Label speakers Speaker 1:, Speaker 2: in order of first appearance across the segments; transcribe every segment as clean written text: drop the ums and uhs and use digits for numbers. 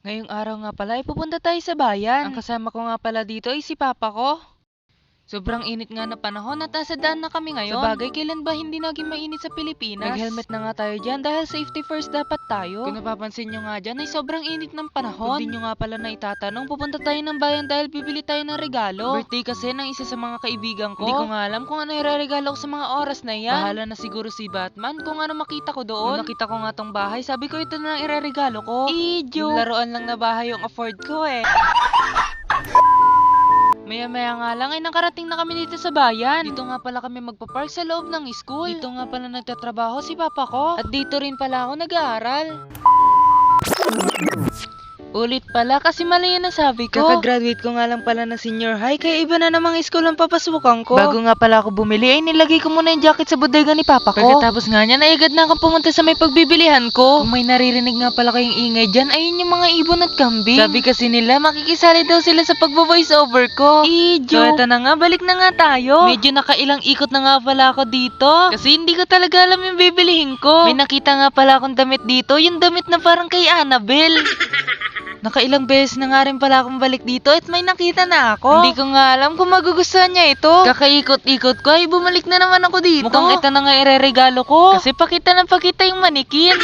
Speaker 1: Ngayong araw nga pala ay pupunta tayo sa bayan. Ang kasama ko nga pala dito ay si Papa ko. Sobrang init nga na panahon at nasa daan na kami ngayon. Sa bagay, kailan ba hindi naging mainit sa Pilipinas? Nag-helmet na nga tayo dyan dahil safety first dapat tayo. Kung napapansin nyo nga dyan ay sobrang init ng panahon. Kung di nyo nga pala na itatanong, pupunta tayo ng bayan dahil bibili tayo ng regalo. Birthday kasi ng isa sa mga kaibigan ko. Hindi ko nga alam kung ano ireregalo ko sa mga oras na yan. Bahala na siguro si Batman kung ano makita ko doon. Nung nakita ko nga tong bahay, sabi ko ito na lang ireregalo ko. Yung laruan lang na bahay yung afford ko eh. Maya-maya nga lang ay nakarating na kami dito sa bayan. Dito nga pala kami magpapark sa loob ng school. Dito nga pala nagtatrabaho si Papa ko. At dito rin pala ako nag-aaral. Ulit pala kasi mali yun ang sabi ko. Kakagraduate ko nga lang pala ng senior high kaya iba na namang school ang papasukan ko. Bago nga pala ako bumili ay nilagay ko muna yung jacket sa bodega ni Papa ko. Pagkatapos nga niyan ay agad na akong pumunta sa may pagbibilihan ko. Kung may naririnig nga pala kayong ingay dyan, ayun yung mga ibon at kambing. Sabi kasi nila makikisali daw sila sa pagbo-voice over ko. So eto na nga, balik na nga tayo. Medyo nakailang ikot na nga pala ako dito. Kasi hindi ko talaga alam yung bibilihin ko. May nakita nga pala akong damit dito, yung damit na parang kay Annabelle. Nakailang beses na nga rin pala akong balik dito at may nakita na ako. Hindi ko nga alam kung magugustuhan niya ito. Kakaikot-ikot ko ay bumalik na naman ako dito. Mukhang ito na nga ireregalo ko. Kasi pakita yung manikin.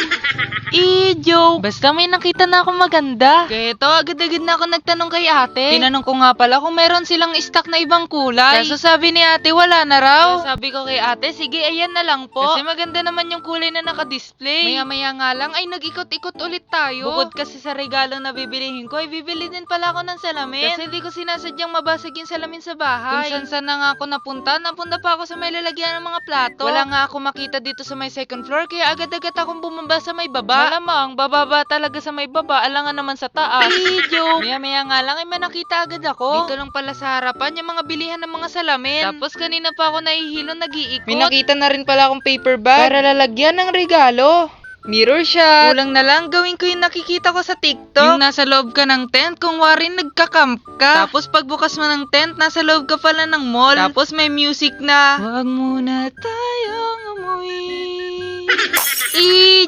Speaker 1: Joke. Basta may nakita na akong maganda. Kaya ito, agad-agad na ako nagtanong kay ate. Tinanong ko nga pala kung meron silang stock na ibang kulay. Kaso sabi ni ate, wala na raw. Kaya sabi ko kay ate, sige, ayan na lang po. Kasi maganda naman yung kulay na naka-display. Maya-maya nga lang ay nag-ikot-ikot ulit tayo. Bukod kasi sa regalo na bibilihin ko, ay bibili din pala ako ng salamin. Kasi di ko sinasadyang mabasag yung salamin sa bahay. Kung saan na nga ako napunta pa ako sa may lalagyan ng mga plato. Wala nga ako makita dito sa may second floor, kaya agad-agad akong bumaba sa may baba. Malamang, bababa talaga sa may baba, alangan naman sa taas. Joke! Maya-maya nga lang ay may nakita agad ako. Dito lang pala sa harapan yung mga bilihan ng mga salamin. Tapos kanina pa ako nahihilo, nag-iikot. May nakita na rin pala akong paper bag para lalagyan ng regalo. Mirror shot. Kulang na lang gawin ko yung nakikita ko sa TikTok. Yung nasa loob ka ng tent, kung warin nagka-camp ka. Tapos pagbukas mo ng tent, nasa loob ka pala ng mall. Tapos may music na, wag muna tayong umuwi.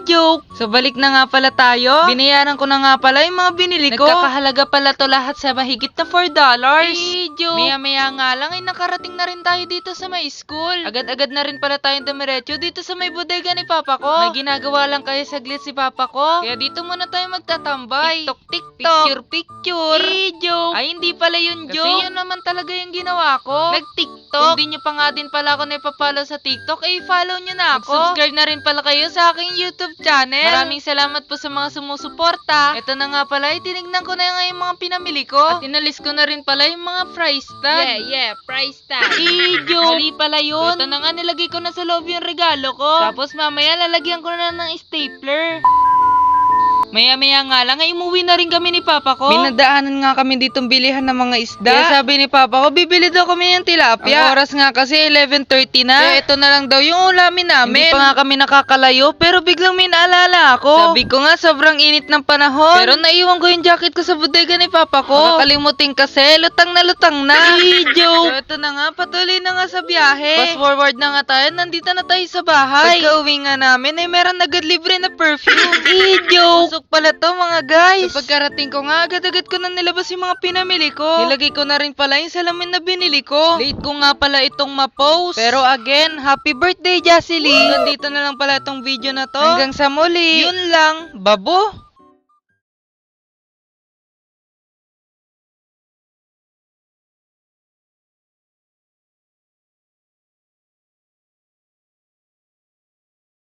Speaker 1: Joke! So balik na nga pala tayo. Binayaran ko na nga pala yung mga binili ko. Nagkakahalaga pala to lahat sa mahigit na $4. Joke! Maya-maya nga lang ay nakarating na rin tayo dito sa may school. Agad-agad na rin pala tayong dumiretso dito sa may bodega ni Papa ko. May ginagawa lang kaya saglit si Papa ko. Kaya dito muna tayo magtatambay. TikTok. Picture. Joke! Ay hindi pala yun, joke. Kasi yun naman talaga yung ginawa ko. Nag-TikTok. Kung di nyo pa nga din pala ako na-follow sa TikTok, ay follow nyo na ako. Subscribe na rin pala kayo sa aking YouTube channel. Maraming salamat po sa mga sumusuporta. Ito na nga pala, tinignan ko na nga yung mga pinamili ko. At inalis ko na rin pala yung mga price tag. Yeah, price tag. Mali pala yun. Ito na nga, nilagay ko na sa loob yung regalo ko. Tapos mamaya, lalagyan ko na ng stapler. Maya-maya nga lang ay umuwi na rin kami ni Papa ko. Minadaanan nga kami ditong bilihan ng mga isda. Kaya sabi ni Papa ko, bibili daw kami ng tilapia. Ang oras nga kasi 11:30 na. Kaya ito na lang daw yung ulamin namin. Hindi pa nga kami nakakalayo, pero biglang may naalala ako. Sabi ko nga, sobrang init ng panahon. Pero naiwan ko yung jacket ko sa bodega ni Papa ko. Makakalimutin kasi, lutang na. Joke! So ito na nga, patuloy na nga sa biyahe. Fast forward na nga tayo, nandito na tayo sa bahay. Pagka-uwi nga namin, ay meron agad libre na perfume. Joke! Pasok pala to mga guys. So pagkarating ko nga, agad-agad ko na nilabas yung mga pinamili ko. Nilagay ko na rin pala yung salamin na binili ko. Late ko nga pala itong ma-post. Pero again, happy birthday Jacely! Nandito na lang pala itong video na to. Hanggang sa muli. Yun lang. Babo!